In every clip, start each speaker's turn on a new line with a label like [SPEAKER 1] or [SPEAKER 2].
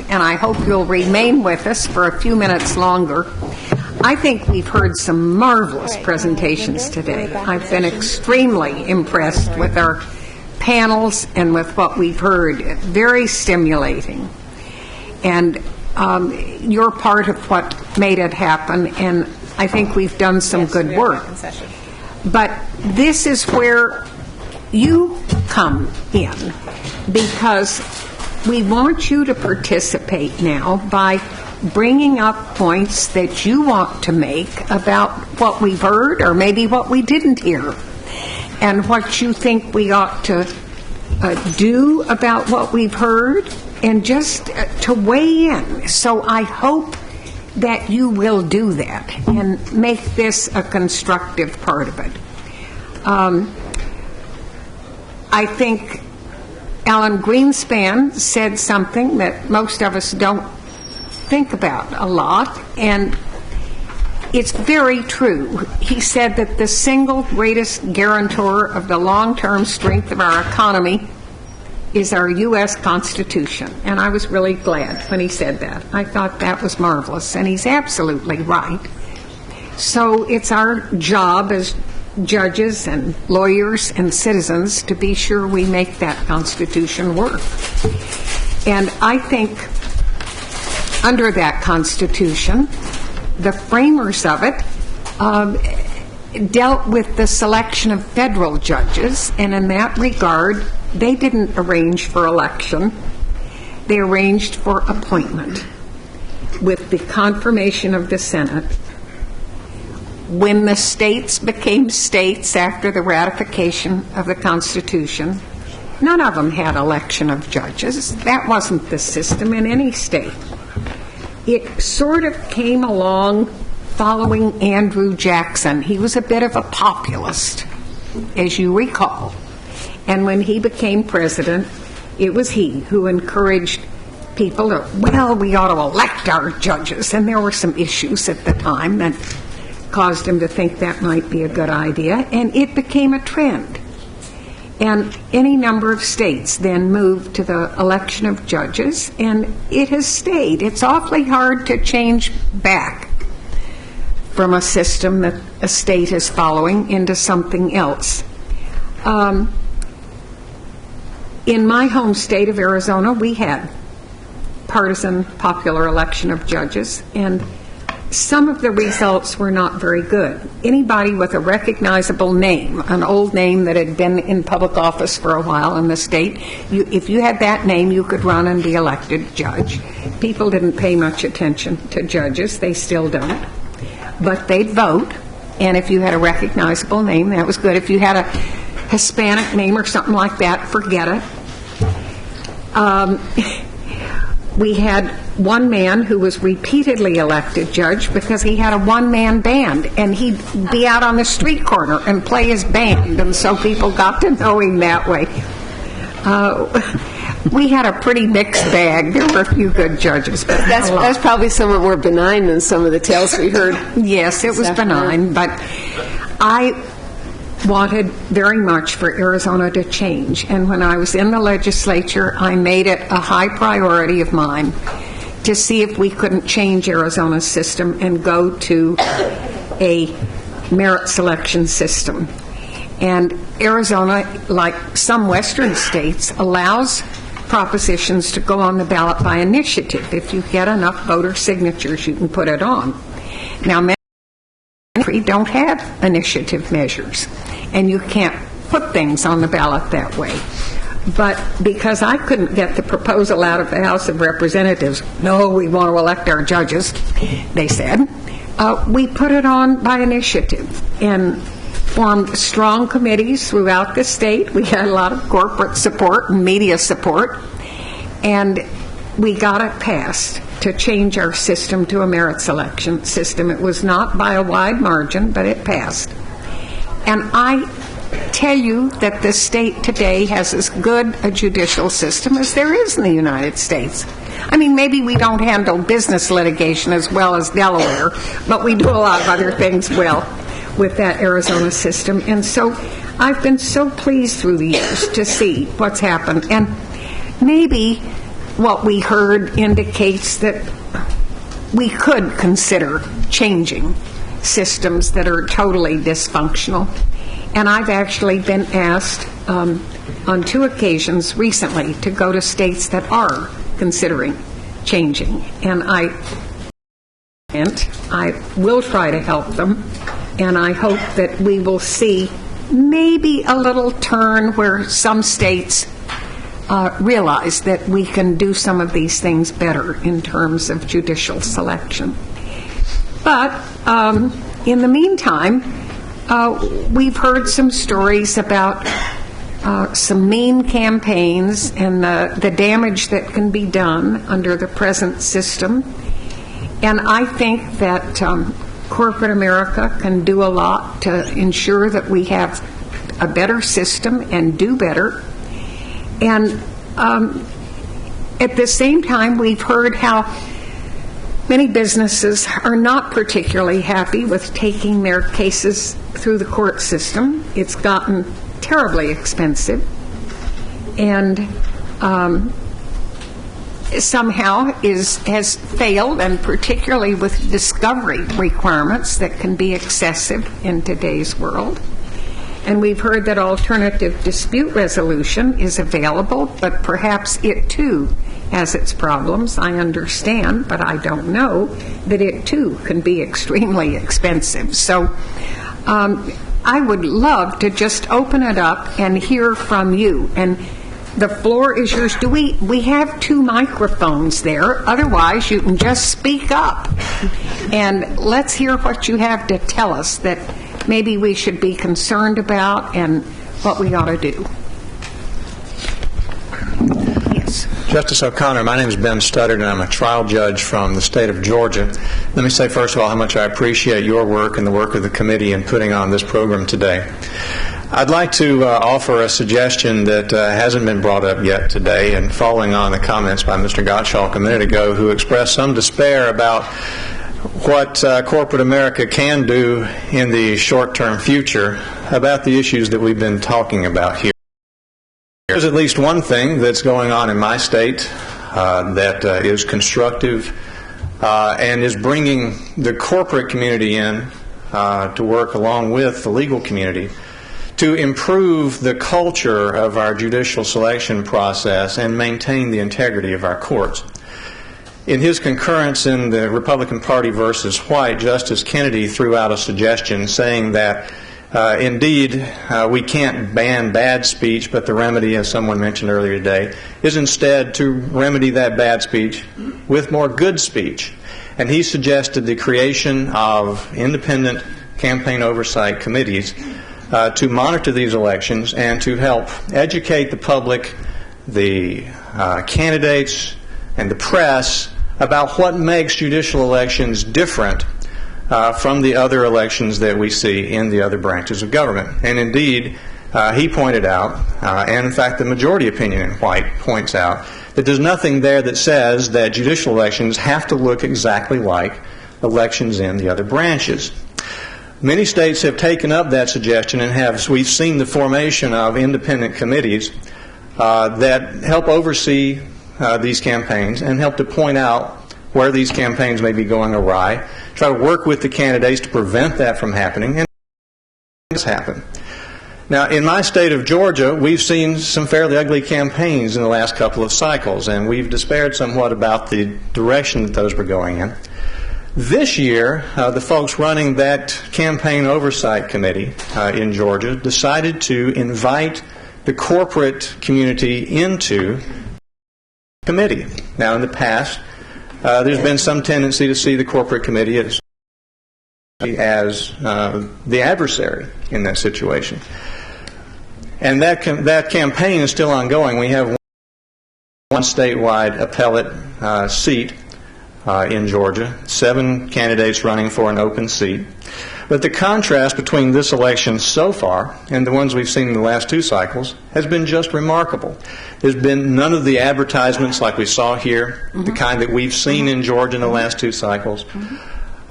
[SPEAKER 1] and I hope you'll remain with us for a few minutes longer. I think we've heard some marvelous presentations today. I've been extremely impressed with our panels and with what we've heard. Very stimulating. And you're part of what made it happen, and I think we've done some good work. But this is where you come in, because we want you to participate now by bringing up points that you want to make about what we've heard or maybe what we didn't hear, and what you think we ought to do about what we've heard, and just to weigh in. So I hope that you will do that and make this a constructive part of it. I think Alan Greenspan said something that most of us don't think about a lot, and it's very true. He said that the single greatest guarantor of the long-term strength of our economy is our U.S. Constitution. And I was really glad when he said that. I thought that was marvelous, and he's absolutely right. So it's our job as judges and lawyers and citizens to be sure we make that Constitution work. And I think under that Constitution, the framers of it dealt with the selection of federal judges, and in that regard, they didn't arrange for election. They arranged for appointment with the confirmation of the Senate. When the states became states after the ratification of the Constitution, none of them had election of judges. That wasn't the system in any state. It sort of came along following Andrew Jackson. He was a bit of a populist, as you recall. And when he became president, it was he who encouraged people to, well, we ought to elect our judges. And there were some issues at the time that caused him to think that might be a good idea. And it became a trend. And any number of states then moved to the election of judges, and it has stayed. It's awfully hard to change back from a system that a state is following into something else. In my home state of Arizona, we had partisan popular election of judges, and some of the results were not very good. Anybody with a recognizable name, an old name that had been in public office for a while in the state, if you had that name, you could run and be elected judge. People didn't pay much attention to judges. They still don't. But they'd vote, and if you had a recognizable name, that was good. If you had a Hispanic name or something like that, forget it. We had one man who was repeatedly elected judge because he had a one-man band, and he'd be out on the street corner and play his band, and so people got to know him that way. We had a pretty mixed bag. There were a few good judges, but
[SPEAKER 2] that's probably somewhat more benign than some of the tales we heard.
[SPEAKER 1] Yes, it was benign, but I wanted very much for Arizona to change, and when I was in the legislature, I made it a high priority of mine to see if we couldn't change Arizona's system and go to a merit selection system. And Arizona, like some western states, allows propositions to go on the ballot by initiative. If you get enough voter signatures, you can put it on. Now, many countries don't have initiative measures, and you can't put things on the ballot that way. But because I couldn't get the proposal out of the House of Representatives, no, we want to elect our judges, they said, we put it on by initiative and formed strong committees throughout the state. We had a lot of corporate support and media support, and we got it passed to change our system to a merit selection system. It was not by a wide margin, but it passed. And I tell you that the state today has as good a judicial system as there is in the United States. I mean, maybe we don't handle business litigation as well as Delaware, but we do a lot of other things well with that Arizona system. And so I've been so pleased through the years to see what's happened. And maybe what we heard indicates that we could consider changing systems that are totally dysfunctional. And I've actually been asked on 2 occasions recently to go to states that are considering changing. And I will try to help them, and I hope that we will see maybe a little turn where some states realize that we can do some of these things better in terms of judicial selection. But in the meantime, we've heard some stories about some mean campaigns and the damage that can be done under the present system. And I think that corporate America can do a lot to ensure that we have a better system and do better. And at the same time, we've heard how many businesses are not particularly happy with taking their cases through the court system. It's gotten terribly expensive, and somehow has failed, and particularly with discovery requirements that can be excessive in today's world. And we've heard that alternative dispute resolution is available, but perhaps it too has its problems. I understand, but I don't know that it too can be extremely expensive. So I would love to just open it up and hear from you. And the floor is yours. We have 2 microphones there. Otherwise, you can just speak up. And let's hear what you have to tell us that maybe we should be concerned about and what we ought to do. Yes.
[SPEAKER 3] Justice O'Connor, my name is Ben Studdard, and I'm a trial judge from the state of Georgia. Let me say, first of all, how much I appreciate your work and the work of the committee in putting on this program today. I'd like to offer a suggestion that hasn't been brought up yet today, and following on the comments by Mr. Gottschalk a minute ago, who expressed some despair about what corporate America can do in the short-term future about the issues that we've been talking about here. There's at least one thing that's going on in my state that is constructive and is bringing the corporate community in to work along with the legal community to improve the culture of our judicial selection process and maintain the integrity of our courts. In his concurrence in the Republican Party versus White, Justice Kennedy threw out a suggestion saying that indeed we can't ban bad speech, but the remedy, as someone mentioned earlier today, is instead to remedy that bad speech with more good speech. And he suggested the creation of independent campaign oversight committees to monitor these elections and to help educate the public, the candidates, and the press about what makes judicial elections different from the other elections that we see in the other branches of government. And indeed, he pointed out, and in fact the majority opinion in White points out, that there's nothing there that says that judicial elections have to look exactly like elections in the other branches. Many states have taken up that suggestion, and we've seen the formation of independent committees that help oversee these campaigns and help to point out where these campaigns may be going awry, try to work with the candidates to prevent that from happening, and this happen. Now, in my state of Georgia, we've seen some fairly ugly campaigns in the last couple of cycles, and we've despaired somewhat about the direction that those were going in. This year, the folks running that campaign oversight committee in Georgia decided to invite the corporate community into the committee. Now, in the past, there's been some tendency to see the corporate committee as the adversary in that situation. And that campaign is still ongoing. We have one statewide appellate seat in Georgia, 7 candidates running for an open seat. But the contrast between this election so far and the ones we've seen in the last 2 cycles has been just remarkable. There's been none of the advertisements like we saw here, the kind that we've seen in Georgia in the last 2 cycles.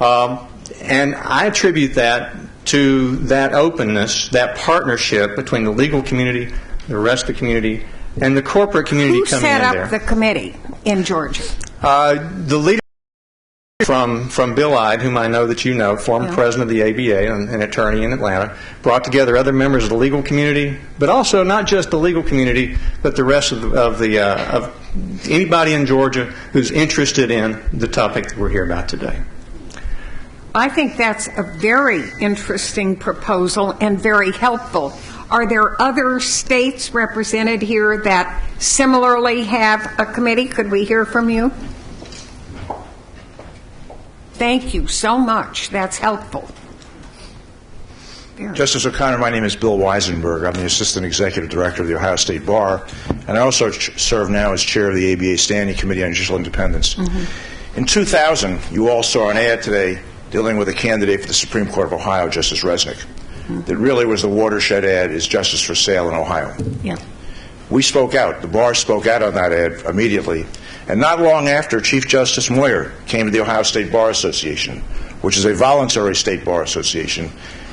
[SPEAKER 3] And I attribute that to that openness, that partnership between the legal community, the rest of the community, and the corporate community
[SPEAKER 1] Who
[SPEAKER 3] coming
[SPEAKER 1] set
[SPEAKER 3] in
[SPEAKER 1] up
[SPEAKER 3] there.
[SPEAKER 1] the committee in Georgia?
[SPEAKER 3] The leader from Bill Ide, whom I know that you know, former president of the ABA and an attorney in Atlanta, brought together other members of the legal community, but also not just the legal community, but the rest of anybody in Georgia who's interested in the topic that we're here about today.
[SPEAKER 1] I think that's a very interesting proposal and very helpful. Are there other states represented here that similarly have a committee? Could we hear from you? Thank you so much. That's helpful.
[SPEAKER 4] Justice O'Connor, my name is Bill Weisenberg. I'm the Assistant Executive Director of the Ohio State Bar, and I also serve now as Chair of the ABA Standing Committee on Judicial Independence. In 2000, you all saw an ad today dealing with a candidate for the Supreme Court of Ohio, Justice Resnick. That really was the watershed ad, is justice for sale in Ohio.
[SPEAKER 1] Yeah.
[SPEAKER 4] We spoke out. The bar spoke out on that ad immediately. And not long after, Chief Justice Moyer came to the Ohio State Bar Association, which is a voluntary state bar association,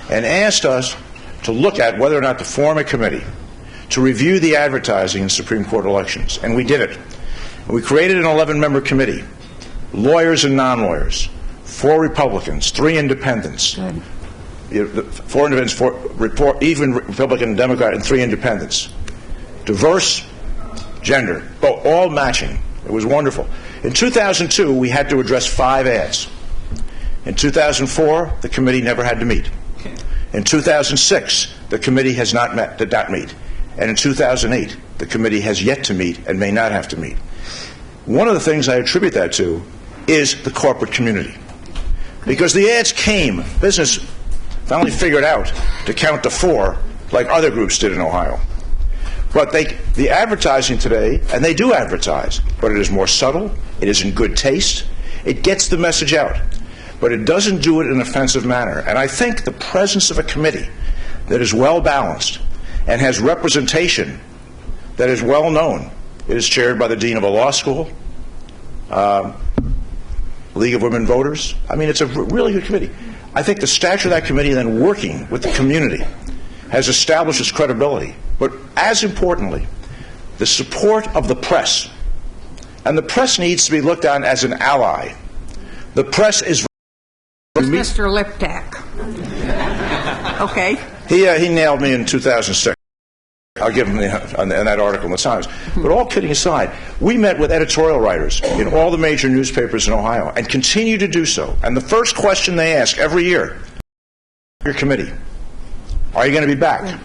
[SPEAKER 4] and asked us to look at whether or not to form a committee to review the advertising in Supreme Court elections. And we did it. And we created an 11-member committee, lawyers and non-lawyers, 4 Republicans, 3 independents, 4 independents, even Republican and Democrat, and 3 independents. Diverse, gender, all matching. It was wonderful. In 2002, we had to address 5 ads. In 2004, the committee never had to meet. In 2006, the committee did not meet. And in 2008, the committee has yet to meet and may not have to meet. One of the things I attribute that to is the corporate community. Because the ads came, business finally figured out to count to 4 like other groups did in Ohio. But the advertising today, and they do advertise, but it is more subtle, it is in good taste, it gets the message out, but it doesn't do it in an offensive manner. And I think the presence of a committee that is well balanced and has representation that is well known, it is chaired by the dean of a law school, League of Women Voters. I mean, it's a really good committee. I think the stature of that committee, then working with the community, has established its credibility. But as importantly, the support of the press. And the press needs to be looked on as an ally. The press is...
[SPEAKER 1] Mr. Liptak. Okay.
[SPEAKER 4] He nailed me in 2006. I'll give him on that article in the Times. But all kidding aside, we met with editorial writers in all the major newspapers in Ohio and continue to do so. And the first question they ask every year, your committee, are you going to be back?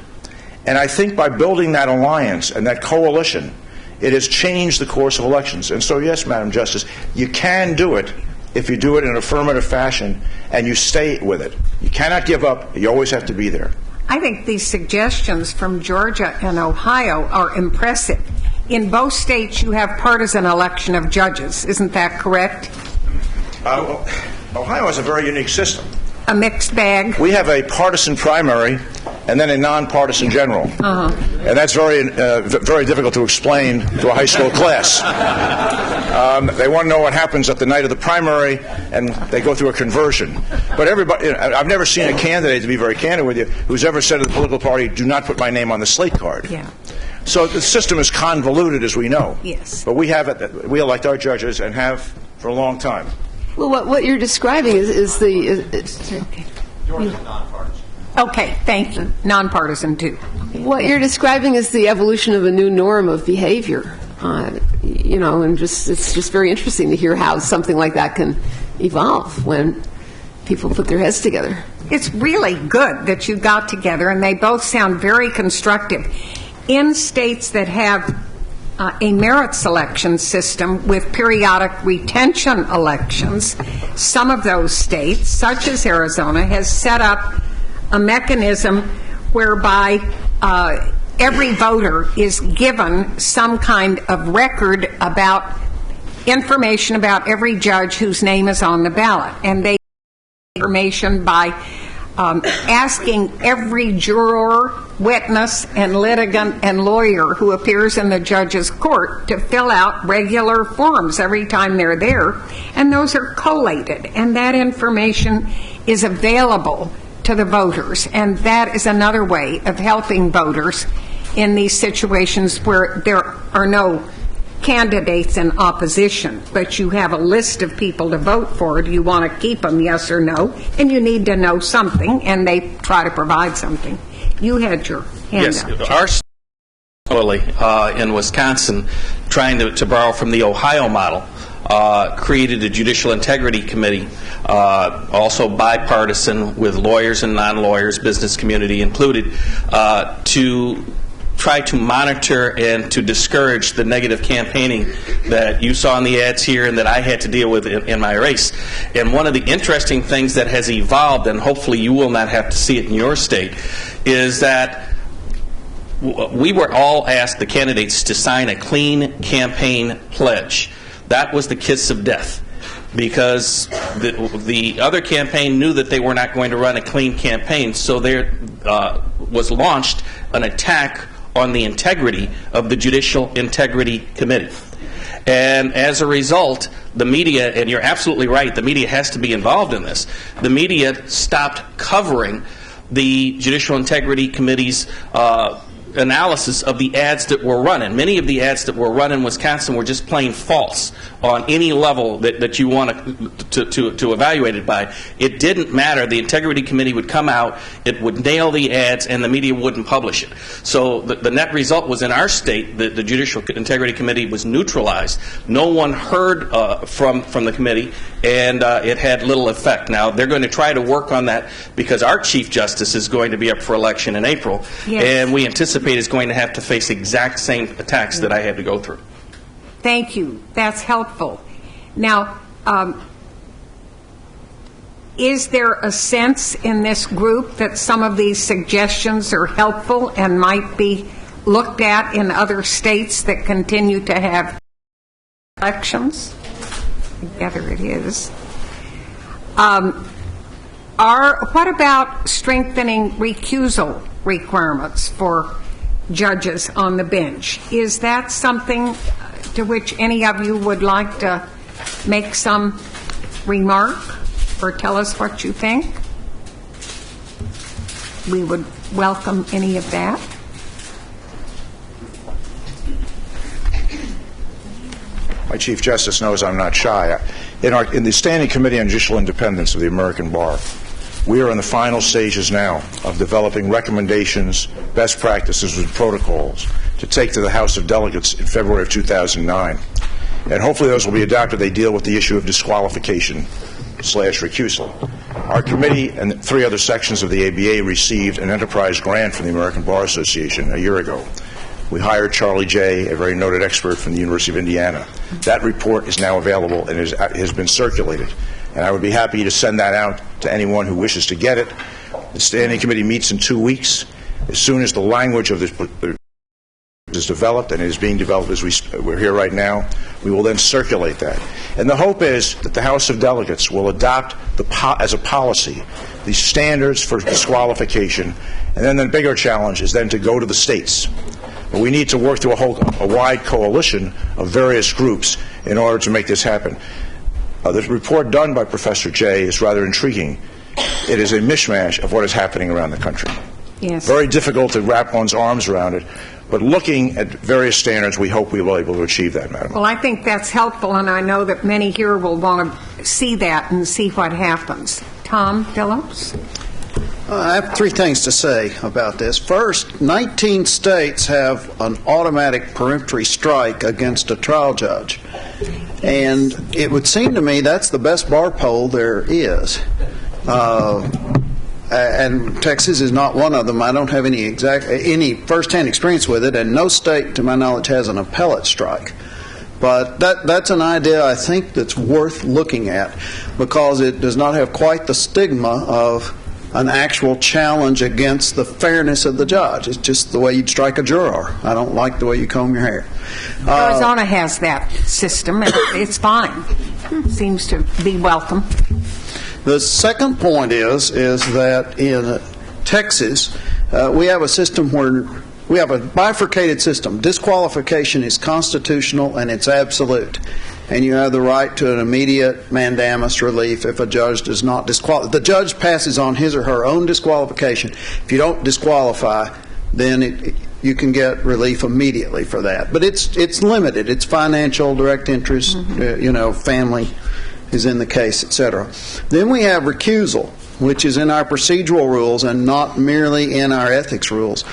[SPEAKER 4] And I think by building that alliance and that coalition, it has changed the course of elections. And so, yes, Madam Justice, you can do it if you do it in an affirmative fashion and you stay with it. You cannot give up. You always have to be there.
[SPEAKER 1] I think these suggestions from Georgia and Ohio are impressive. In both states, you have partisan election of judges. Isn't that correct?
[SPEAKER 4] Ohio has a very unique system.
[SPEAKER 1] A mixed bag?
[SPEAKER 4] We have a partisan primary and then a nonpartisan general. And that's very difficult to explain to a high school class. They want to know what happens at the night of the primary, and they go through a conversion. But everybody, I've never seen a candidate, to be very candid with you, who's ever said to the political party, do not put my name on the slate card.
[SPEAKER 1] Yeah.
[SPEAKER 4] So the system is convoluted, as we know.
[SPEAKER 1] Yes.
[SPEAKER 4] But we elect our judges and have for a long time.
[SPEAKER 2] Well, what you're describing is the...
[SPEAKER 1] Okay. Okay, thank you. Nonpartisan, too.
[SPEAKER 2] What you're describing is the evolution of a new norm of behavior. And it's just very interesting to hear how something like that can evolve when people put their heads together.
[SPEAKER 1] It's really good that you got together, and they both sound very constructive. In states that have a merit selection system with periodic retention elections, some of those states, such as Arizona, has set up a mechanism whereby every voter is given some kind of record about information about every judge whose name is on the ballot. And they get information by asking every juror, witness, and litigant and lawyer who appears in the judge's court to fill out regular forms every time they're there. And those are collated. And that information is available to the voters, and that is another way of helping voters in these situations where there are no candidates in opposition, but you have a list of people to vote for. Do you want to keep them, yes or no? And you need to know something, and they try to provide something. You had your hand
[SPEAKER 5] Yes,
[SPEAKER 1] up.
[SPEAKER 5] our in Wisconsin, trying to borrow from the Ohio model, created a Judicial Integrity Committee, also bipartisan with lawyers and non-lawyers, business community included, to try to monitor and to discourage the negative campaigning that you saw in the ads here and that I had to deal with in my race. And one of the interesting things that has evolved, and hopefully you will not have to see it in your state, is that we were all asked, the candidates, to sign a clean campaign pledge. That was the kiss of death, because the other campaign knew that they were not going to run a clean campaign, so there was launched an attack on the integrity of the Judicial Integrity Committee. And as a result, the media, and you're absolutely right, the media has to be involved in this, the media stopped covering the Judicial Integrity Committee's analysis of the ads that were run. And many of the ads that were run in Wisconsin were just plain false on any level that you want to evaluate it by. It didn't matter. The Integrity Committee would come out, it would nail the ads, and the media wouldn't publish it. So the net result was, in our state, the Judicial Integrity Committee was neutralized. No one heard from the committee, and it had little effect. Now, they're going to try to work on that because our Chief Justice is going to be up for election in April,
[SPEAKER 1] yes,
[SPEAKER 5] and we anticipate is going to have to face exact same attacks that I had to go through.
[SPEAKER 1] Thank you. That's helpful. Now, is there a sense in this group that some of these suggestions are helpful and might be looked at in other states that continue to have elections? Together it is. What about strengthening recusal requirements for judges on the bench? Is that something to which any of you would like to make some remark or tell us what you think? We would welcome any of that.
[SPEAKER 4] My Chief Justice knows I'm not shy. In the Standing Committee on Judicial Independence of the American Bar, we are in the final stages now of developing recommendations, best practices, and protocols to take to the House of Delegates in February of 2009. And hopefully those will be adopted. They deal with the issue of disqualification/recusal. Our committee and 3 other sections of the ABA received an enterprise grant from the American Bar Association a year ago. We hired Charlie Jay, a very noted expert from the University of Indiana. That report is now available and has been circulated. And I would be happy to send that out to anyone who wishes to get it. The Standing Committee meets in 2 weeks. As soon as the language of this is developed, and it is being developed as we're here right now, we will then circulate that. And the hope is that the House of Delegates will adopt as a policy the standards for disqualification, and then the bigger challenge is then to go to the states. But we need to work through a wide coalition of various groups in order to make this happen. The report done by Professor Jay is rather intriguing. It is a mishmash of what is happening around the country.
[SPEAKER 1] Yes.
[SPEAKER 4] Very difficult to wrap one's arms around it, but looking at various standards, we hope we will be able to achieve that, Madam.
[SPEAKER 1] Well, I think that's helpful, and I know that many here will want to see that and see what happens. Tom Phillips?
[SPEAKER 6] I have 3 things to say about this. First, 19 states have an automatic peremptory strike against a trial judge. And it would seem to me that's the best bar poll there is. And Texas is not one of them. I don't have any first-hand experience with it, and no state, to my knowledge, has an appellate strike. But that's an idea, I think, that's worth looking at, because it does not have quite the stigma of an actual challenge against the fairness of the judge. It's just the way you'd strike a juror. I don't like the way you comb your hair.
[SPEAKER 1] Arizona has that system, and it's fine. Seems to be welcome.
[SPEAKER 6] The second point is that in Texas, we have a system where we have a bifurcated system. Disqualification is constitutional and it's absolute. And you have the right to an immediate mandamus relief if a judge does not disqualify. The judge passes on his or her own disqualification. If you don't disqualify, then you can get relief immediately for that. But it's limited. It's financial, direct interest, family is in the case, etc. Then we have recusal, which is in our procedural rules and not merely in our ethics rules.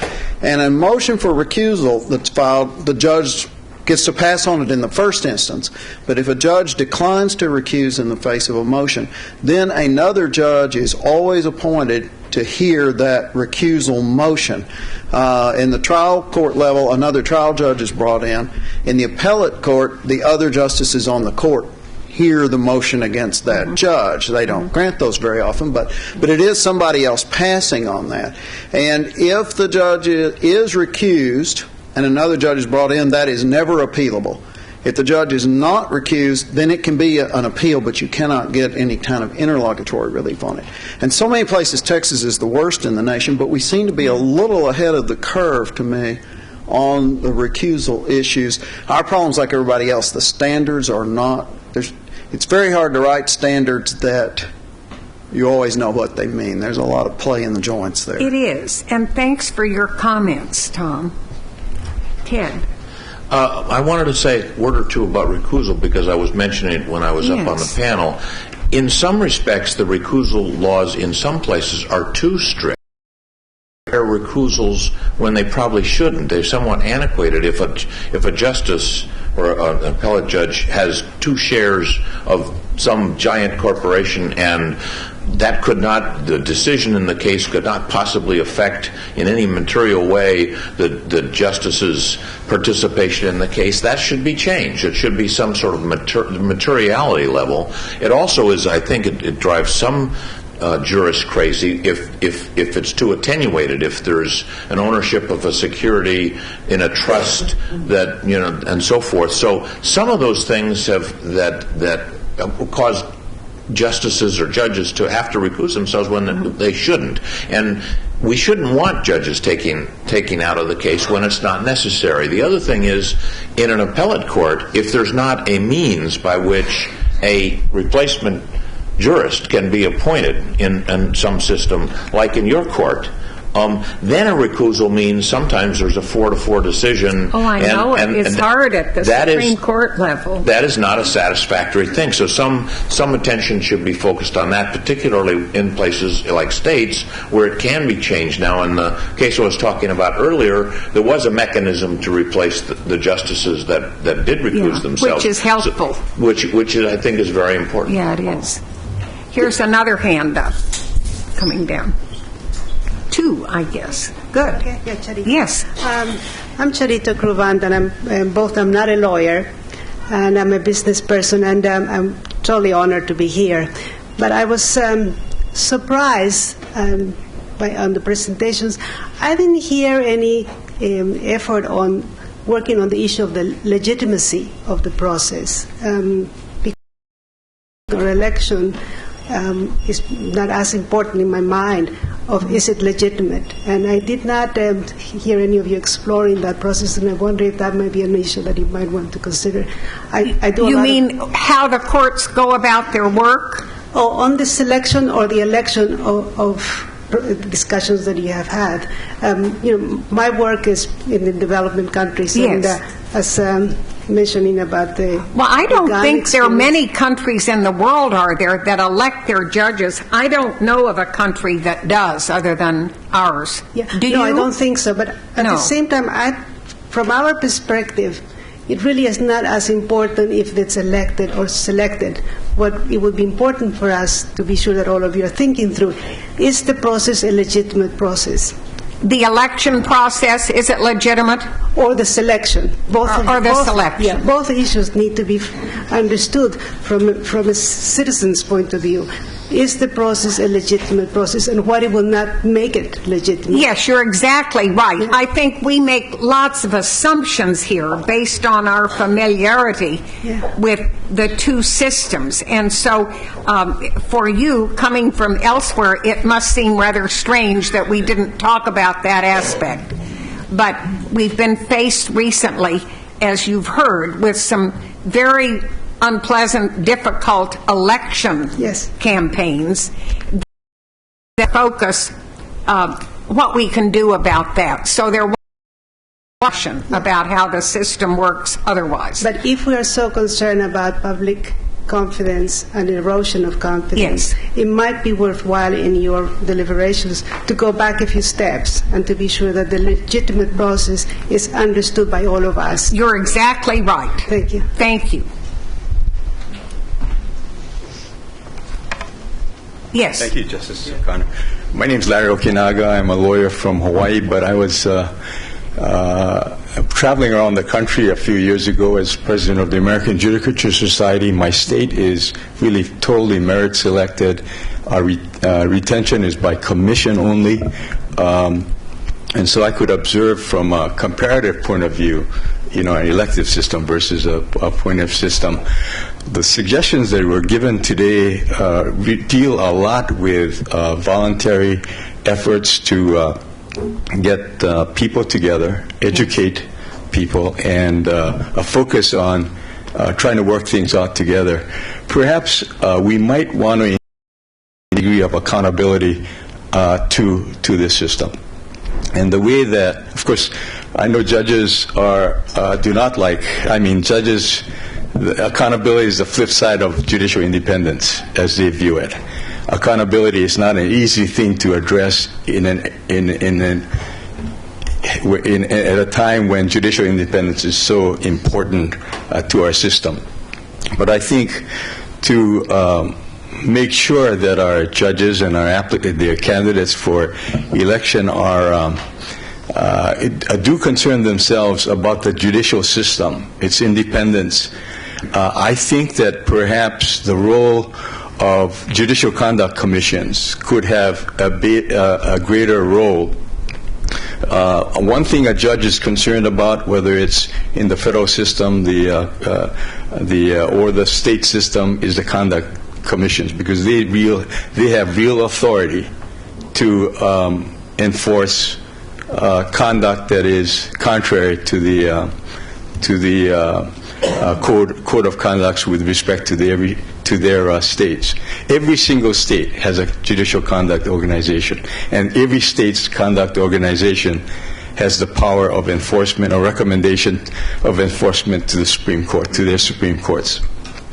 [SPEAKER 6] And a motion for recusal that's filed, the judge gets to pass on it in the first instance. But if a judge declines to recuse in the face of a motion, then another judge is always appointed to hear that recusal motion. In the trial court level, another trial judge is brought in. In the appellate court, the other justices on the court hear the motion against that judge. They don't grant those very often, but it is somebody else passing on that. And if the judge is recused and another judge is brought in, that is never appealable. If the judge is not recused, then it can be an appeal, but you cannot get any kind of interlocutory relief on it. And so many places, Texas is the worst in the nation, but we seem to be a little ahead of the curve, to me, on the recusal issues. Our problem's like everybody else. The standards are not... It's very hard to write standards that you always know what they mean. There's a lot of play in the joints there.
[SPEAKER 1] It is. And thanks for your comments, Tom. Ted.
[SPEAKER 7] I wanted to say a word or two about recusal because I was mentioning it when I was up on the panel. In some respects, the recusal laws in some places are too strict. There are recusals when they probably shouldn't. They're somewhat antiquated. If a justice or an appellate judge has 2 shares of some giant corporation and the decision in the case could not possibly affect in any material way the justice's participation in the case, that should be changed. It should be some sort of materiality level. It also is, I think, it drives some jurists crazy if it's too attenuated, if there's an ownership of a security in a trust that, and so forth. So some of those things that cause justices or judges to have to recuse themselves when they shouldn't. And we shouldn't want judges taking out of the case when it's not necessary. The other thing is, in an appellate court, if there's not a means by which a replacement jurist can be appointed in some system, like in your court, then a recusal means sometimes there's a 4-4 decision.
[SPEAKER 1] Oh, I know. It's hard at the Supreme Court level.
[SPEAKER 7] That is not a satisfactory thing. So some attention should be focused on that, particularly in places like states where it can be changed. Now, in the case I was talking about earlier, there was a mechanism to replace the justices that did recuse themselves.
[SPEAKER 1] Which is helpful.
[SPEAKER 7] Which I think is very important.
[SPEAKER 1] Yeah, it is. Here's another hand up coming down. 2, I guess. Good.
[SPEAKER 8] Okay. Yeah, Charita.
[SPEAKER 1] Yes.
[SPEAKER 8] I'm Charita Cruvant, and I'm not a lawyer, and I'm a business person, and I'm totally honored to be here. But I was surprised on the presentations. I didn't hear any effort on working on the issue of the legitimacy of the process. Because our election is not as important in my mind of is it legitimate. And I did not hear any of you exploring that process, and I wonder if that might be an issue that you might want to consider. I do. You
[SPEAKER 1] mean how the courts go about their work?
[SPEAKER 8] Oh, on the selection or the election of discussions that you have had. My work is in the development countries, and as mentioning about the...
[SPEAKER 1] Well, I don't think there are many countries in the world, are there, that elect their judges. I don't know of a country that does, other than ours.
[SPEAKER 8] Yeah.
[SPEAKER 1] Do
[SPEAKER 8] no,
[SPEAKER 1] you?
[SPEAKER 8] I don't think so. But at the same time, from our perspective, it really is not as important if it's elected or selected. What it would be important for us to be sure that all of you are thinking through, is the process a legitimate process?
[SPEAKER 1] The election process, is it legitimate?
[SPEAKER 8] Or the selection.
[SPEAKER 1] Selection.
[SPEAKER 8] Yeah, both issues need to be understood from a citizen's point of view. Is the process a legitimate process, and what it will not make it legitimate?
[SPEAKER 1] Yes, you're exactly right. Yeah. I think we make lots of assumptions here based on our familiarity with the two systems. And so for you, coming from elsewhere, it must seem rather strange that we didn't talk about that aspect. But we've been faced recently, as you've heard, with some very unpleasant, difficult election campaigns that focus what we can do about that. So there question about how the system works otherwise.
[SPEAKER 8] But if we are so concerned about public confidence and erosion of confidence,
[SPEAKER 1] Yes.
[SPEAKER 8] it might be worthwhile in your deliberations to go back a few steps and to be sure that the legitimate process is understood by all of us.
[SPEAKER 1] You're exactly right.
[SPEAKER 8] Thank you.
[SPEAKER 1] Thank you. Yes.
[SPEAKER 9] Thank you, Justice O'Connor. My name is Larry Okinaga. I'm a lawyer from Hawaii, but I was traveling around the country a few years ago as president of the American Judicature Society. My state is really totally merit selected. Our retention is by commission only. And so I could observe from a comparative point of view, an elective system versus a appointive system. The suggestions that were given today deal a lot with voluntary efforts to get people together, educate people, and a focus on trying to work things out together. Perhaps we might want to a degree of accountability to this system. And the way that, of course, I know judges do not like, judges, accountability is the flip side of judicial independence as they view it. Accountability is not an easy thing to address at a time when judicial independence is so important to our system. But I think to make sure that our judges and their candidates for election do concern themselves about the judicial system, its independence. I think that perhaps the role of judicial conduct commissions could have a greater role. One thing a judge is concerned about, whether it's in the federal system, or the state system, is the conduct commissions, because they have real authority to enforce conduct that is contrary to the code of conduct with respect to their states. Every single state has a judicial conduct organization, and every state's conduct organization has the power of enforcement or recommendation of enforcement to the Supreme Court, to their Supreme Courts.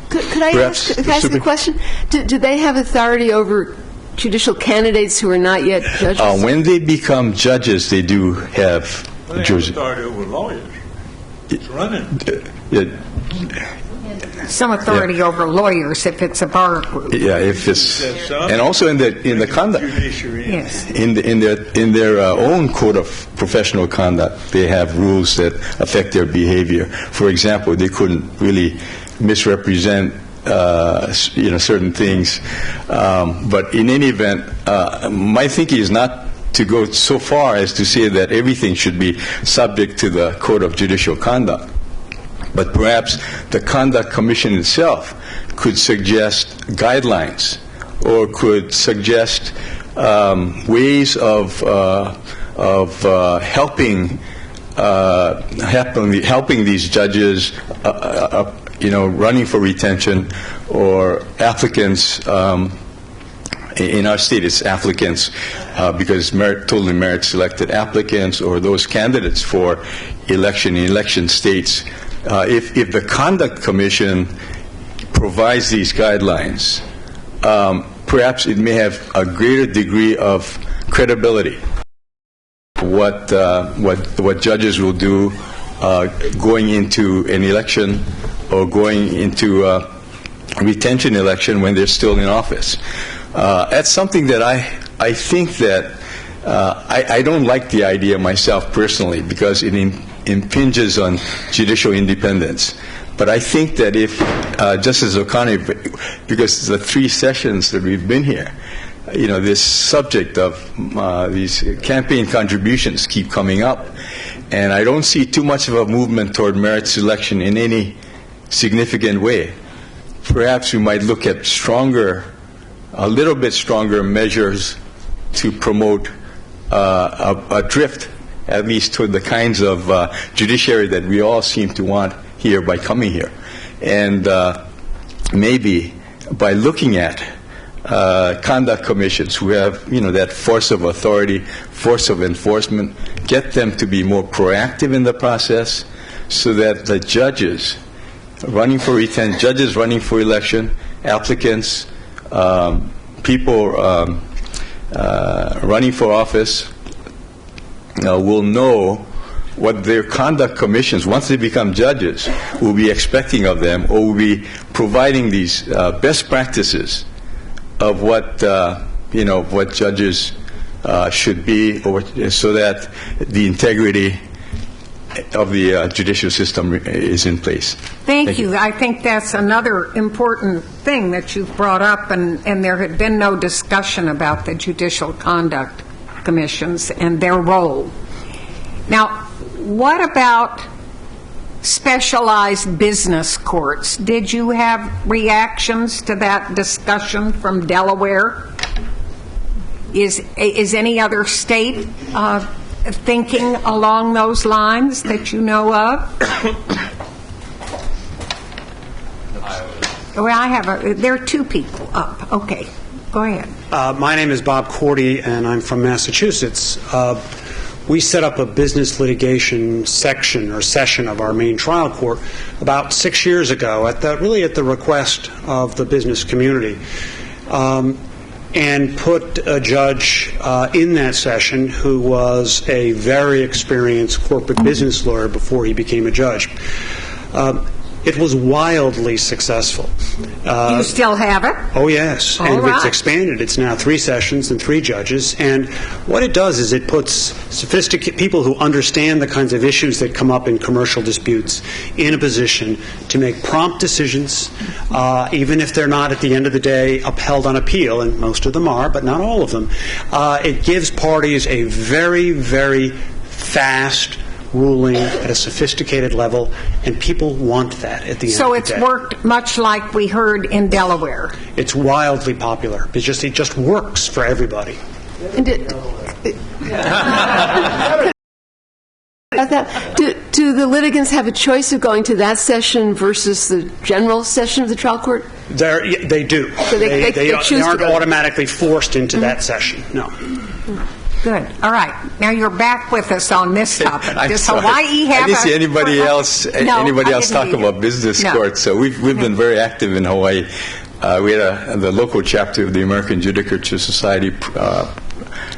[SPEAKER 2] Could I ask a question? Do they have authority over judicial candidates who are not yet judges?
[SPEAKER 9] When they become judges, they do have
[SPEAKER 10] authority over lawyers. It's running.
[SPEAKER 1] Some authority over lawyers if it's a bar group.
[SPEAKER 9] Yeah, if it's, and also in the conduct,
[SPEAKER 1] Yes.
[SPEAKER 9] in their own code of professional conduct, they have rules that affect their behavior. For example, they couldn't really misrepresent certain things. But in any event, my thinking is not to go so far as to say that everything should be subject to the Code of Judicial Conduct. But perhaps the Conduct Commission itself could suggest guidelines or could suggest ways of helping these judges running for retention, or applicants. In our state, it's applicants because totally merit-selected applicants, or those candidates for election in election states. If the Conduct Commission provides these guidelines, perhaps it may have a greater degree of credibility. What judges will do going into an election or going into a retention election when they're still in office. That's something that I think that I don't like the idea myself personally, because it impinges on judicial independence. But I think that if Justice O'Connor, because the 3 sessions that we've been here, this subject of these campaign contributions keep coming up, and I don't see too much of a movement toward merit selection in any significant way. Perhaps we might look at a little bit stronger measures to promote a drift, at least toward the kinds of judiciary that we all seem to want here by coming here. And maybe by looking at conduct commissions who have, that force of authority, force of enforcement, get them to be more proactive in the process so that the judges running for retention, judges running for election, applicants, people running for office will know what their conduct commissions, once they become judges, will be expecting of them, or will be providing these best practices of what what judges should be, so that the integrity of the judicial system is in place.
[SPEAKER 1] Thank you. I think that's another important thing that you've brought up, and there had been no discussion about the judicial conduct commissions and their role. Now, what about specialized business courts? Did you have reactions to that discussion from Delaware? Is any other state thinking along those lines that you know of? Well, there are two people up. Okay, go ahead.
[SPEAKER 11] My name is Bob Cordy, and I'm from Massachusetts. We set up a business litigation section or session of our main trial court about 6 years ago, really at the request of the business community, and put a judge in that session who was a very experienced corporate business lawyer before he became a judge. It was wildly successable.
[SPEAKER 1] You still have it?
[SPEAKER 11] Oh, yes.
[SPEAKER 1] All
[SPEAKER 11] and
[SPEAKER 1] right.
[SPEAKER 11] It's expanded. It's now 3 sessions and 3 judges. And what it does is it puts sophisticated people who understand the kinds of issues that come up in commercial disputes in a position to make prompt decisions, even if they're not, at the end of the day, upheld on appeal, and most of them are, but not all of them. It gives parties a very, very fast ruling at a sophisticated level, and people want that at the end of the day.
[SPEAKER 1] So it's worked much like we heard in Delaware.
[SPEAKER 11] It's wildly popular. It just works for everybody.
[SPEAKER 2] And do the litigants have a choice of going to that session versus the general session of the trial court?
[SPEAKER 11] They do.
[SPEAKER 2] So they
[SPEAKER 11] aren't automatically forced into that session. No.
[SPEAKER 1] Good. All right. Now you're back with us on this topic. Does
[SPEAKER 9] sorry.
[SPEAKER 1] Hawaii have
[SPEAKER 9] I didn't see anybody else talk about business courts. So we've been very active in Hawaii. We had the local chapter of the American Judiciary Society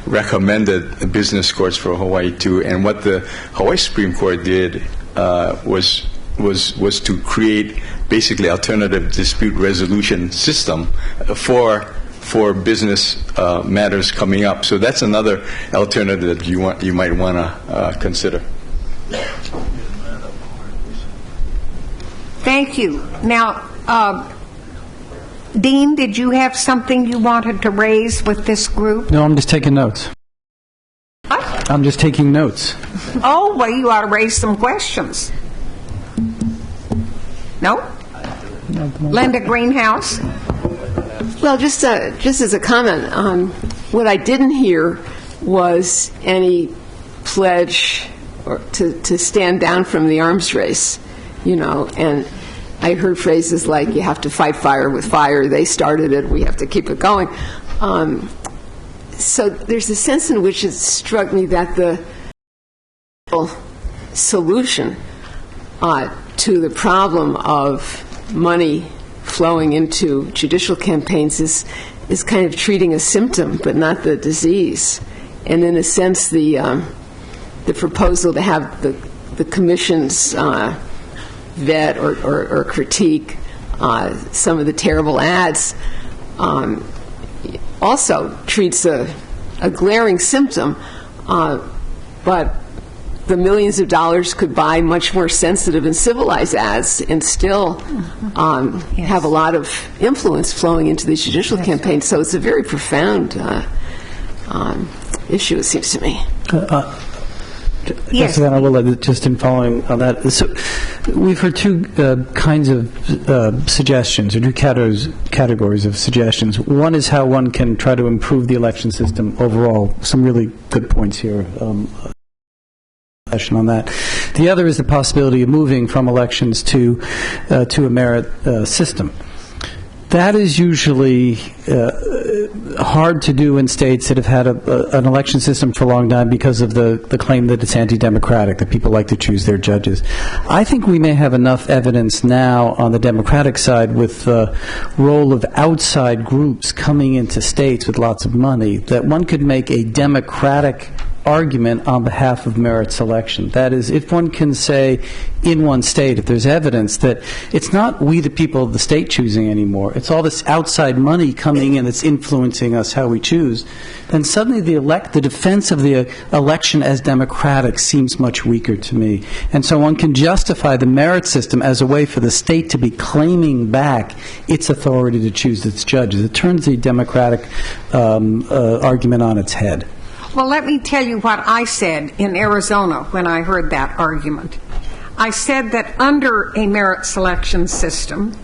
[SPEAKER 9] recommended business courts for Hawaii too. And what the Hawaii Supreme Court did was to create basically alternative dispute resolution system for business matters coming up. So that's another alternative that you might want to consider.
[SPEAKER 1] Thank you. Now, Dean, did you have something you wanted to raise with this group?
[SPEAKER 12] No, I'm just taking notes.
[SPEAKER 1] What?
[SPEAKER 12] I'm just taking notes.
[SPEAKER 1] Oh, well, you ought to raise some questions. No? Linda Greenhouse?
[SPEAKER 2] Well, just as a comment, what I didn't hear was any pledge to stand down from the arms race, and I heard phrases like, you have to fight fire with fire, they started it, we have to keep it going. So there's a sense in which it struck me that the solution to the problem of money flowing into judicial campaigns is kind of treating a symptom but not the disease. And in a sense, the proposal to have the commissions vet or critique some of the terrible ads also treats a glaring symptom, but the millions of dollars could buy much more sensitive and civilized ads and still have a lot of influence flowing into these judicial campaigns. So it's a very profound issue, it seems to me.
[SPEAKER 12] Yes. I will just in following on that. So we've heard two kinds of suggestions, or two categories of suggestions. One is how one can try to improve the election system overall. Some really good points here. On that. The other is the possibility of moving from elections to a merit system. That is usually hard to do in states that have had an election system for a long time because of the claim that it's anti-democratic, that people like to choose their judges. I think we may have enough evidence now on the Democratic side with the role of outside groups coming into states with lots of money that one could make a Democratic argument on behalf of merit selection. That is, if one can say in one state, if there's evidence that it's not we the people of the state choosing anymore, it's all this outside money coming in that's influencing us how we choose, then suddenly the defense of the election as democratic seems much weaker to me. And so one can justify the merit system as a way for the state to be claiming back its authority to choose its judges. It turns the democratic argument on its head.
[SPEAKER 1] Well, let me tell you what I said in Arizona when I heard that argument. I said that under a merit selection system,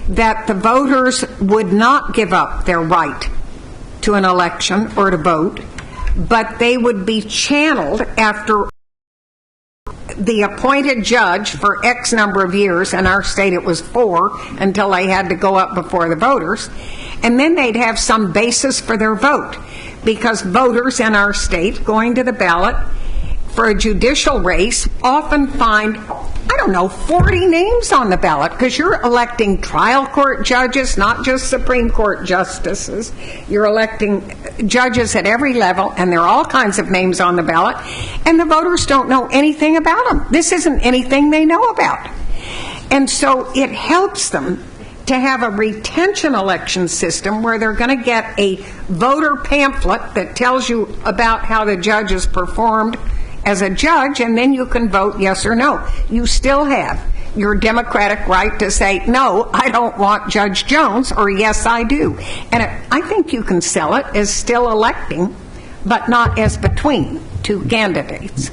[SPEAKER 1] that the voters would not give up their right to an election or to vote, but they would be channeled after the appointed judge for X number of years. In our state it was 4 until they had to go up before the voters, and then they'd have some basis for their vote, because voters in our state going to the ballot for a judicial race often find, 40 names on the ballot, because you're electing trial court judges, not just Supreme Court justices. You're electing judges at every level, and there are all kinds of names on the ballot, and the voters don't know anything about them. This isn't anything they know about. And so it helps them to have a retention election system where they're going to get a voter pamphlet that tells you about how the judge has performed as a judge, and then you can vote yes or no. You still have your democratic right to say, no, I don't want Judge Jones, or yes, I do. And I think you can sell it as still electing, but not as between two candidates.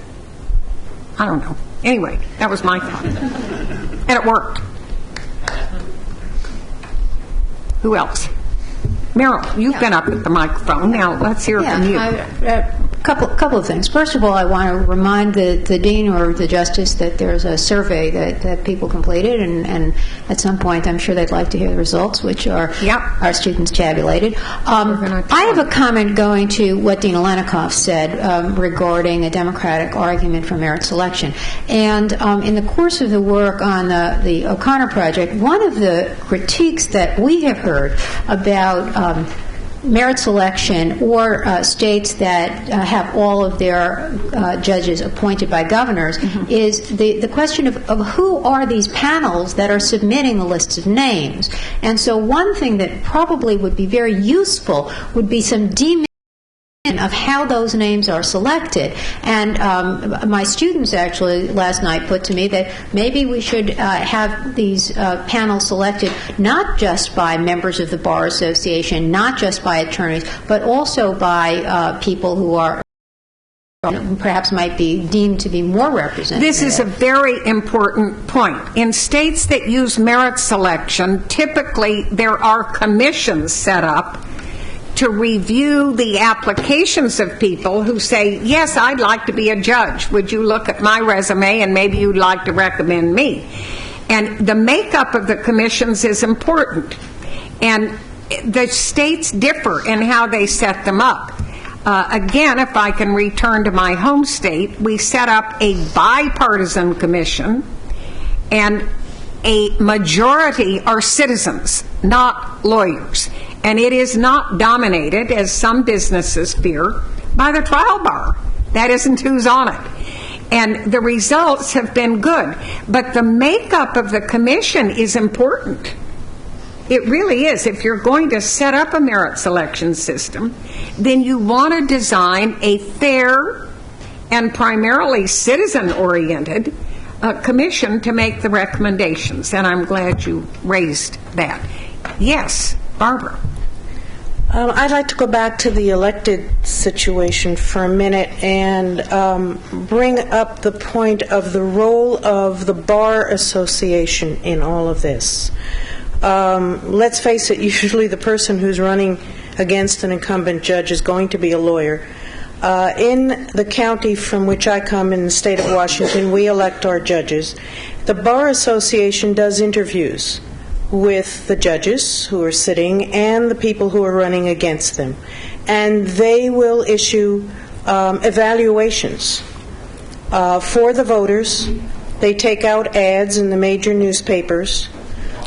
[SPEAKER 1] I don't know. Anyway, that was my thought. And it worked. Who else? Meryl, you've been up at the microphone. Now, let's hear from you.
[SPEAKER 13] Couple of things. First of all, I want to remind the dean or the justice that there's a survey that people completed, and at some point I'm sure they'd like to hear the results, which are our students tabulated. I have a comment going to what Dean Alenikoff said regarding a democratic argument for merit selection. And in the course of the work on the OConnor project, one of the critiques that we have heard about merit selection or states that have all of their judges appointed by governors is the question of who are these panels that are submitting the lists of names. And so one thing that probably would be very useful would be some of how those names are selected. And my students actually last night put to me that maybe we should have these panels selected not just by members of the Bar Association, not just by attorneys, but also by people who are perhaps might be deemed to be more representative.
[SPEAKER 1] This is a very important point. In states that use merit selection, typically there are commissions set up to review the applications of people who say, yes, I'd like to be a judge. Would you look at my resume and maybe you'd like to recommend me? And the makeup of the commissions is important. And the states differ in how they set them up. Again, if I can return to my home state, we set up a bipartisan commission, and a majority are citizens, not lawyers. And it is not dominated, as some businesses fear, by the trial bar. That isn't who's on it. And the results have been good. But the makeup of the commission is important. It really is. If you're going to set up a merit selection system, then you want to design a fair and primarily citizen-oriented commission to make the recommendations. And I'm glad you raised that. Yes, Barbara.
[SPEAKER 14] I'd like to go back to the elected situation for a minute and bring up the point of the role of the Bar Association in all of this. Let's face it, usually the person who's running against an incumbent judge is going to be a lawyer. In the county from which I come, in the state of Washington, we elect our judges. The Bar Association does interviews with the judges who are sitting and the people who are running against them. And they will issue evaluations for the voters. They take out ads in the major newspapers.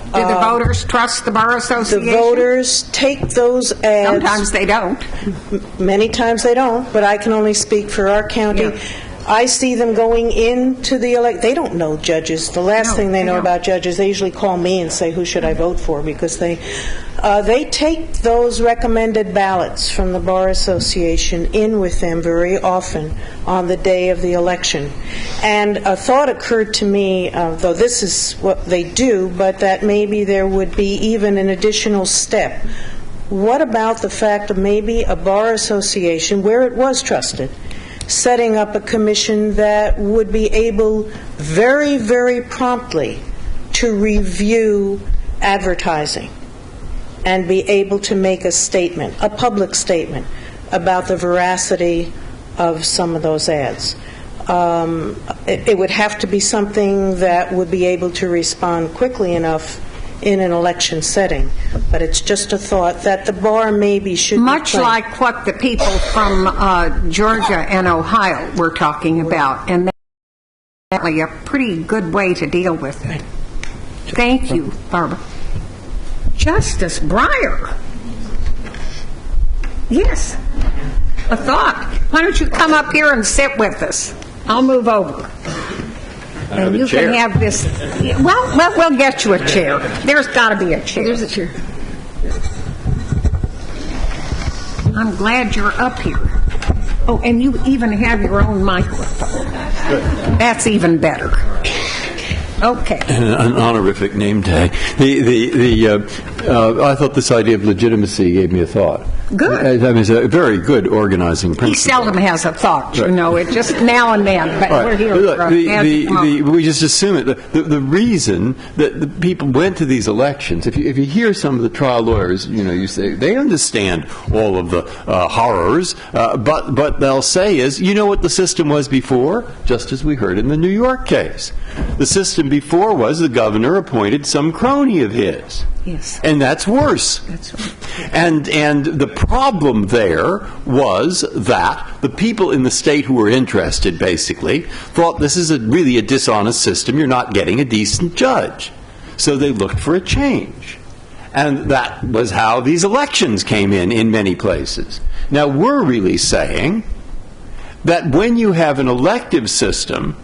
[SPEAKER 1] Do the voters trust the Bar Association?
[SPEAKER 14] The voters take those ads.
[SPEAKER 1] Sometimes they don't.
[SPEAKER 14] Many times they don't, but I can only speak for our county.
[SPEAKER 1] Yeah.
[SPEAKER 14] I see them going into the they don't know judges. The last thing they know about judges, they usually call me and say, who should I vote for? Because they take those recommended ballots from the Bar Association in with them very often on the day of the election. And a thought occurred to me, though this is what they do, but that maybe there would be even an additional step. What about the fact of maybe a Bar Association, where it was trusted, setting up a commission that would be able very, very promptly to review advertising and be able to make a statement, a public statement, about the veracity of some of those ads. It would have to be something that would be able to respond quickly enough in an election setting. But it's just a thought that the bar maybe should
[SPEAKER 1] much like what the people from Georgia and Ohio were talking about, and that's a pretty good way to deal with it. Thank you, Barbara. Justice Breyer. Yes, a thought. Why don't you come up here and sit with us? I'll move over. And you can have this. Well, we'll get you a chair. There's got to be a chair.
[SPEAKER 2] There's a chair.
[SPEAKER 1] I'm glad you're up here. Oh, and you even have your own microphone. That's even better. Okay.
[SPEAKER 9] An honorific name tag. I thought this idea of legitimacy gave me a thought.
[SPEAKER 1] Good.
[SPEAKER 9] I mean, it's a very good organizing principle.
[SPEAKER 1] He seldom has a thought, you know. It just now and then. But
[SPEAKER 9] right.
[SPEAKER 1] We're here.
[SPEAKER 9] Look, we just assume it. The reason that the people went to these elections, if you hear some of the trial lawyers, you know, you say they understand all of the horrors, but they'll say is, you know what the system was before? Just as we heard in the New York case. The system before was the governor appointed some crony of his.
[SPEAKER 1] Yes.
[SPEAKER 9] And that's worse.
[SPEAKER 1] That's right.
[SPEAKER 9] And the problem there was that the people in the state who were interested, basically, thought this is really a dishonest system. You're not getting a decent judge. So they looked for a change. And that was how these elections came in many places. Now, we're really saying that when you have an elective system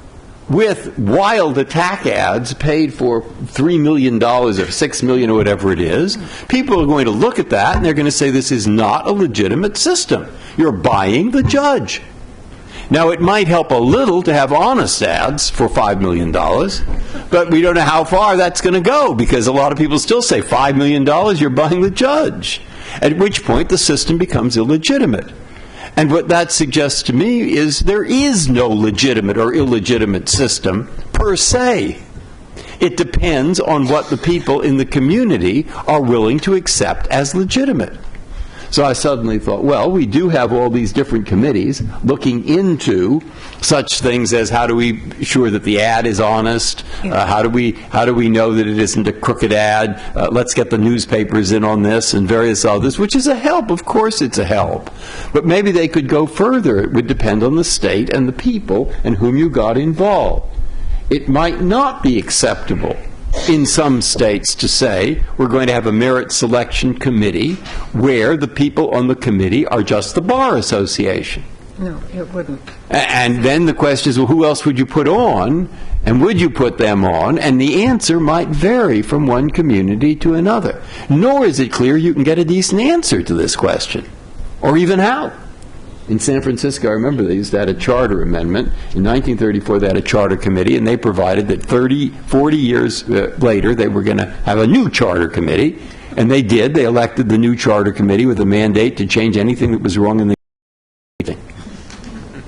[SPEAKER 9] with wild attack ads paid for $3 million or $6 million or whatever it is, people are going to look at that and they're going to say this is not a legitimate system. You're buying the judge. Now, it might help a little to have honest ads for $5 million, but we don't know how far that's going to go, because a lot of people still say $5 million, you're buying the judge, at which point the system becomes illegitimate. And what that suggests to me is there is no legitimate or illegitimate system per se. It depends on what the people in the community are willing to accept as legitimate. So I suddenly thought, well, we do have all these different committees looking into such things as how do we ensure that the ad is honest? How do we know that it isn't a crooked ad? Let's get the newspapers in on this and various others, which is a help. Of course it's a help. But maybe they could go further. It would depend on the state and the people and whom you got involved. It might not be acceptable in some states to say we're going to have a merit selection committee where the people on the committee are just the Bar Association.
[SPEAKER 1] No, it wouldn't.
[SPEAKER 9] And then the question is, well, who else would you put on, and would you put them on? And the answer might vary from one community to another. Nor is it clear you can get a decent answer to this question, or even how. In San Francisco, I remember they used to have a charter amendment. In 1934, they had a charter committee, and they provided that 40 years later, they were going to have a new charter committee. And they did. They elected the new charter committee with a mandate to change anything that was wrong in the thing.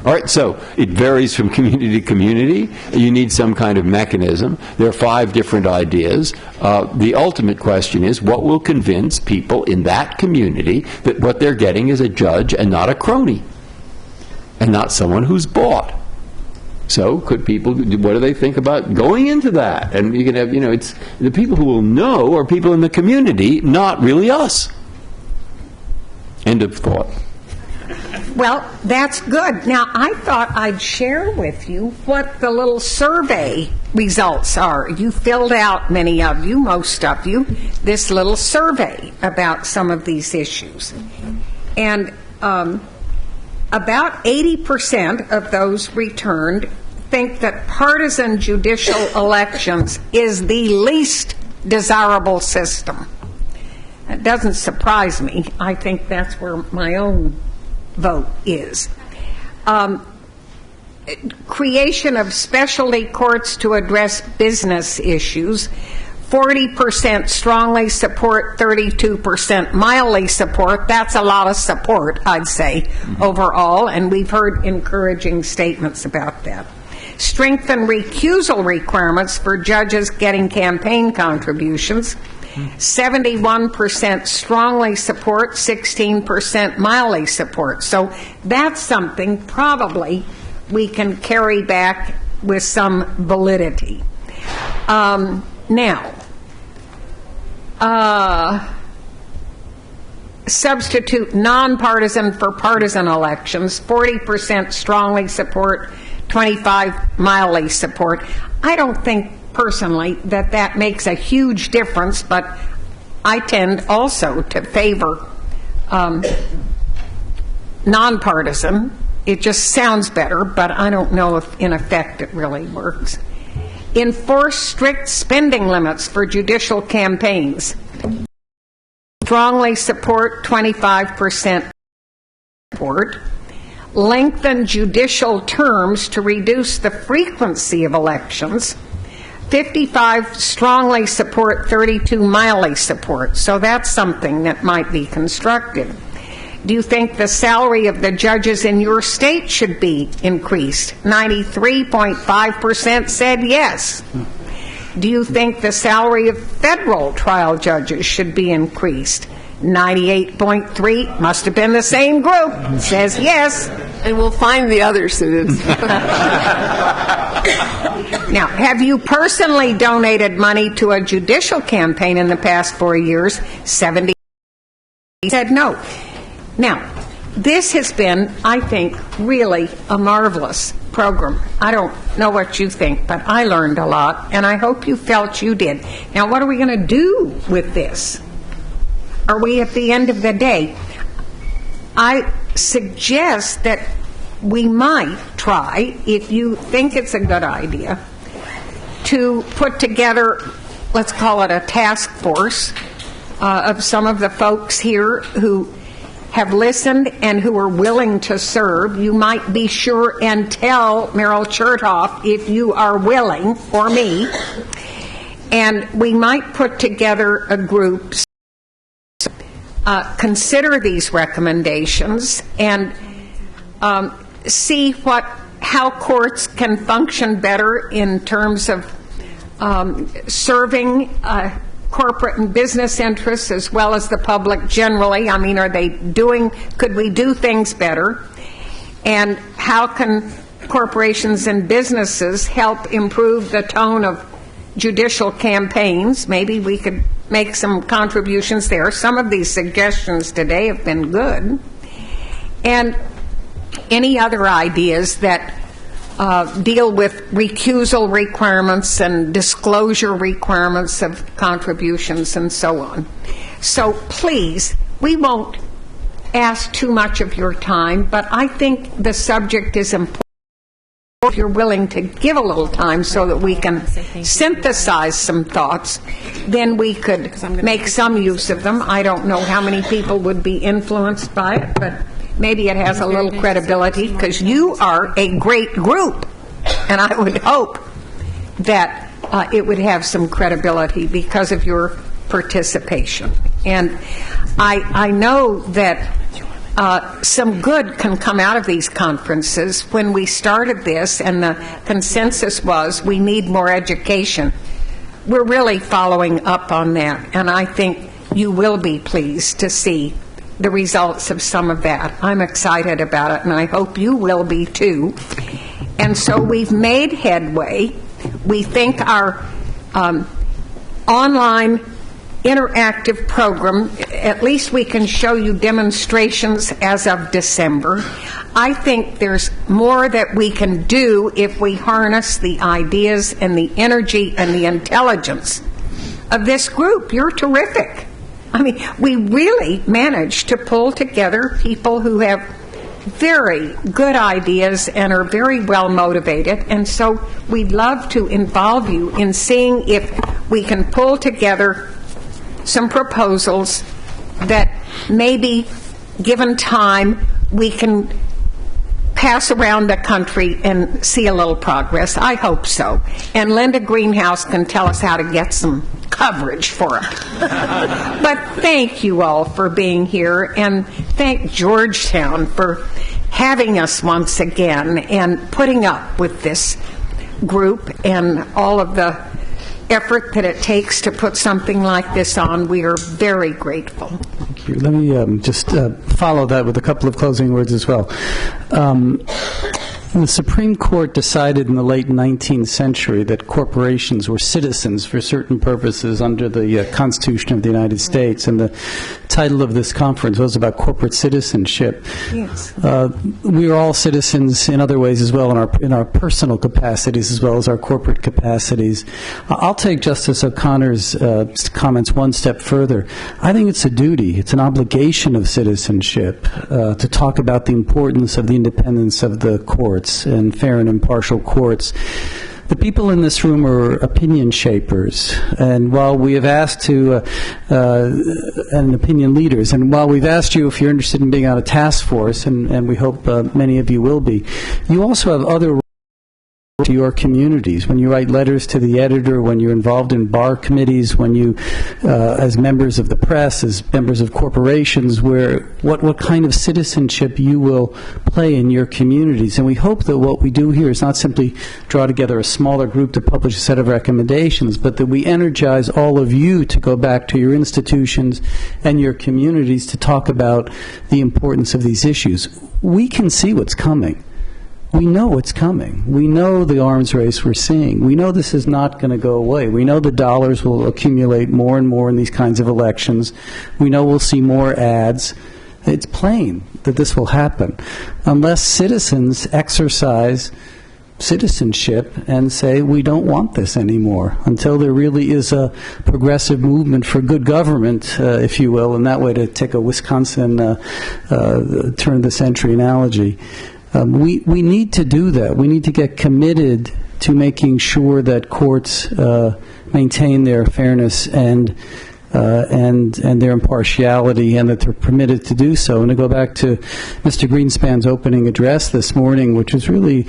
[SPEAKER 9] All right, so it varies from community to community. You need some kind of mechanism. There are 5 different ideas. The ultimate question is, what will convince people in that community that what they're getting is a judge and not a crony, and not someone who's bought?
[SPEAKER 15] So could people, what do they think about going into that? And you can have, it's the people who will know are people in the community, not really us. End of thought.
[SPEAKER 1] Well, that's good. Now, I thought I'd share with you what the little survey results are. You filled out, many of you, most of you, this little survey about some of these issues. And about 80% of those returned think that partisan judicial elections is the least desirable system. It doesn't surprise me. I think that's where my own vote is. Creation of specialty courts to address business issues. 40% strongly support, 32% mildly support. That's a lot of support, I'd say, overall, and we've heard encouraging statements about that. Strengthen recusal requirements for judges getting campaign contributions. 71% strongly support, 16% mildly support. So that's something probably we can carry back with some validity. Now, substitute nonpartisan for partisan elections. 40% strongly support, 25% mildly support. I don't think personally that makes a huge difference, but I tend also to favor nonpartisan. It just sounds better, but I don't know if in effect it really works. Enforce strict spending limits for judicial campaigns. Strongly support, 25% support. Lengthen judicial terms to reduce the frequency of elections. 55 strongly support, 32 mildly support. So that's something that might be constructive. Do you think the salary of the judges in your state should be increased? 93.5% said yes. Do you think the salary of federal trial judges should be increased? 98.3%, must have been the same group, says yes.
[SPEAKER 2] And we'll find the others.
[SPEAKER 1] Now, have you personally donated money to a judicial campaign in the past 4 years? 70% said no. Now, this has been, I think, really a marvelous program. I don't know what you think, but I learned a lot, and I hope you felt you did. Now, what are we going to do with this? Are we at the end of the day? I suggest that we might try, if you think it's a good idea, to put together, let's call it a task force of some of the folks here who have listened and who are willing to serve. You might be sure and tell Meryl Chertoff if you are willing, or me, and we might put together a group, consider these recommendations, and see how courts can function better in terms of serving corporate and business interests as well as the public generally. I mean, could we do things better? And how can corporations and businesses help improve the tone of judicial campaigns? Maybe we could make some contributions there. Some of these suggestions today have been good. And any other ideas that deal with recusal requirements and disclosure requirements of contributions and so on. So please, we won't ask too much of your time, but I think the subject is important. If you're willing to give a little time so that we can synthesize some thoughts, then we could make some use of them. I don't know how many people would be influenced by it, but maybe it has a little credibility because you are a great group, and I would hope that it would have some credibility because of your participation. And I know that some good can come out of these conferences. When we started this and the consensus was we need more education, we're really following up on that, and I think you will be pleased to see the results of some of that. I'm excited about it, and I hope you will be too. And so we've made headway. We think our online interactive program, at least we can show you demonstrations as of December. I think there's more that we can do if we harness the ideas and the energy and the intelligence of this group. You're terrific. I mean, we really managed to pull together people who have very good ideas and are very well motivated, and so we'd love to involve you in seeing if we can pull together some proposals that maybe, given time, we can pass around the country and see a little progress. I hope so. And Linda Greenhouse can tell us how to get some coverage for it. But thank you all for being here, and thank Georgetown for having us once again and putting up with this group and all of the effort that it takes to put something like this on. We are very grateful.
[SPEAKER 12] Thank you. Let me just follow that with a couple of closing words as well. The Supreme Court decided in the late 19th century that corporations were citizens for certain purposes under the Constitution of the United States, and the title of this conference was about corporate citizenship.
[SPEAKER 1] Yes.
[SPEAKER 12] We are all citizens in other ways as well, in our personal capacities as well as our corporate capacities. I'll take Justice O'Connor's comments one step further. I think it's a duty, it's an obligation of citizenship to talk about the importance of the independence of the courts and fair and impartial courts. The people in this room are opinion shapers, and while we have asked to, and opinion leaders, and while we've asked you if you're interested in being on a task force, and we hope many of you will be, you also have other to your communities. When you write letters to the editor, when you're involved in bar committees, when you, as members of the press, as members of corporations, what kind of citizenship you will play in your communities. And we hope that what we do here is not simply draw together a smaller group to publish a set of recommendations, but that we energize all of you to go back to your institutions and your communities to talk about the importance of these issues. We can see what's coming. We know what's coming. We know the arms race we're seeing. We know this is not going to go away. We know the dollars will accumulate more and more in these kinds of elections. We know we'll see more ads. It's plain that this will happen unless citizens exercise citizenship and say, we don't want this anymore, until there really is a progressive movement for good government, if you will, and that way to take a Wisconsin turn-of-the-century analogy. We need to do that. We need to get committed to making sure that courts maintain their fairness and their impartiality, and that they're permitted to do so. And to go back to Mr. Greenspan's opening address this morning, which was really,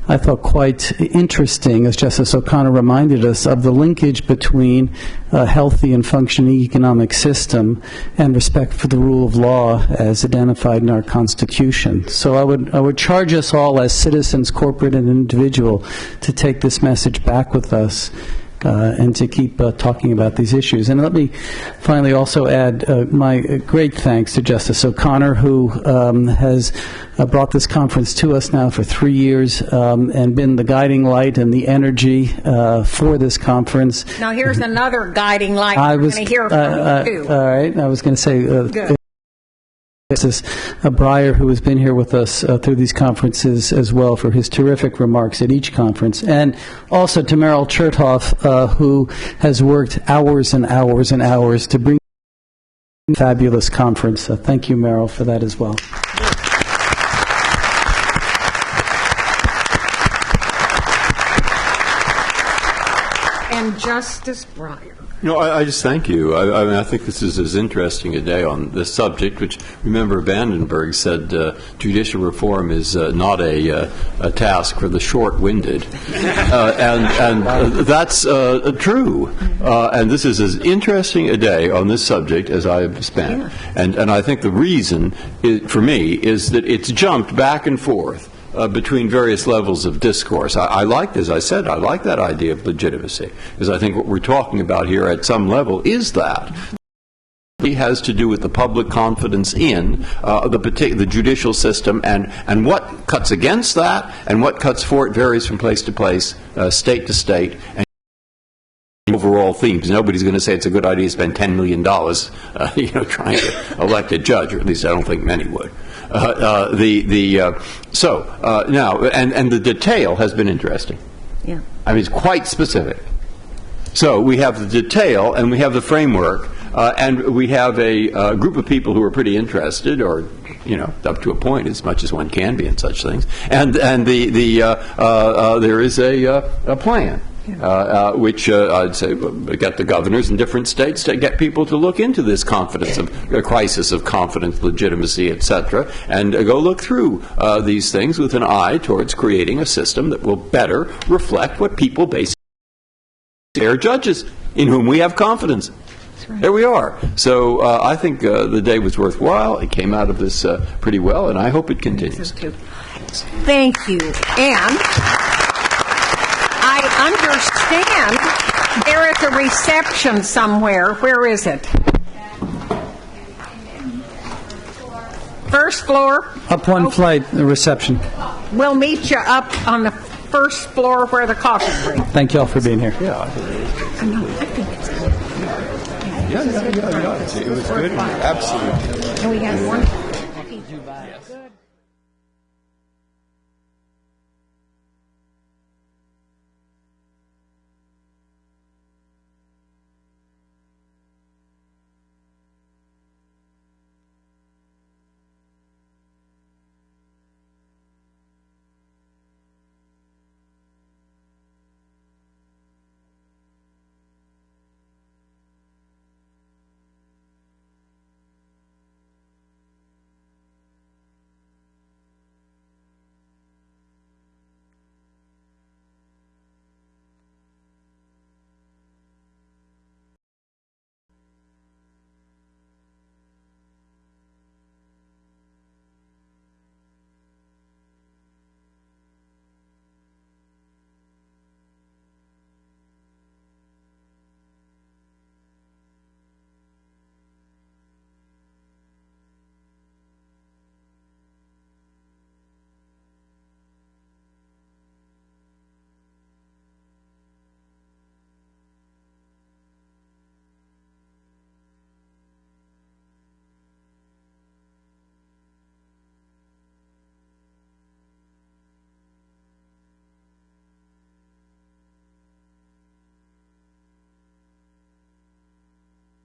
[SPEAKER 12] I thought, quite interesting, as Justice O'Connor reminded us of the linkage between a healthy and functioning economic system and respect for the rule of law as identified in our Constitution. So I would charge us all as citizens, corporate and individual, to take this message back with us and to keep talking about these issues. And let me finally also add my great thanks to Justice O'Connor, who has brought this conference to us now for 3 years and been the guiding light and the energy for this conference.
[SPEAKER 1] Now here's another guiding light we're going to hear from you, too.
[SPEAKER 12] All right. I was going to say... Justice Breyer, who has been here with us through these conferences as well, for his terrific remarks at each conference, and also to Meryl Chertoff, who has worked hours and hours and hours to bring a fabulous conference. Thank you, Meryl, for that as well.
[SPEAKER 1] And Justice Breyer.
[SPEAKER 15] No, I just thank you. I mean, I think this is as interesting a day on this subject, which, remember, Vandenberg said judicial reform is not a task for the short-winded. And that's true. And this is as interesting a day on this subject as I've spent. And I think the reason, for me, is that it's jumped back and forth between various levels of discourse. I like, as I said, I like that idea of legitimacy, because I think what we're talking about here at some level is that. has to do with the public confidence in the judicial system, and what cuts against that and what cuts for it varies from place to place, state to state, and overall themes. Nobody's going to say it's a good idea to spend $10 million trying to elect a judge, or at least I don't think many would. Now, and the detail has been interesting.
[SPEAKER 1] Yeah.
[SPEAKER 15] I mean, it's quite specific. So we have the detail and we have the framework, and we have a group of people who are pretty interested, or up to a point, as much as one can be in such things. And there is a plan. Which I'd say get the governors in different states to get people to look into this crisis of confidence, legitimacy, etc., and go look through these things with an eye towards creating a system that will better reflect what people basically are judges in whom we have confidence. Right. There we are. So I think the day was worthwhile. It came out of this pretty well, and I hope it continues.
[SPEAKER 1] Thank you. And I understand there is a reception somewhere. Where is it? First floor?
[SPEAKER 12] Up one flight, the reception.
[SPEAKER 1] We'll meet you up on the first floor where the coffee breaks.
[SPEAKER 12] Thank you all for being here.
[SPEAKER 1] I think it's good.
[SPEAKER 9] Yeah. It was good. Absolutely.
[SPEAKER 1] And we had one.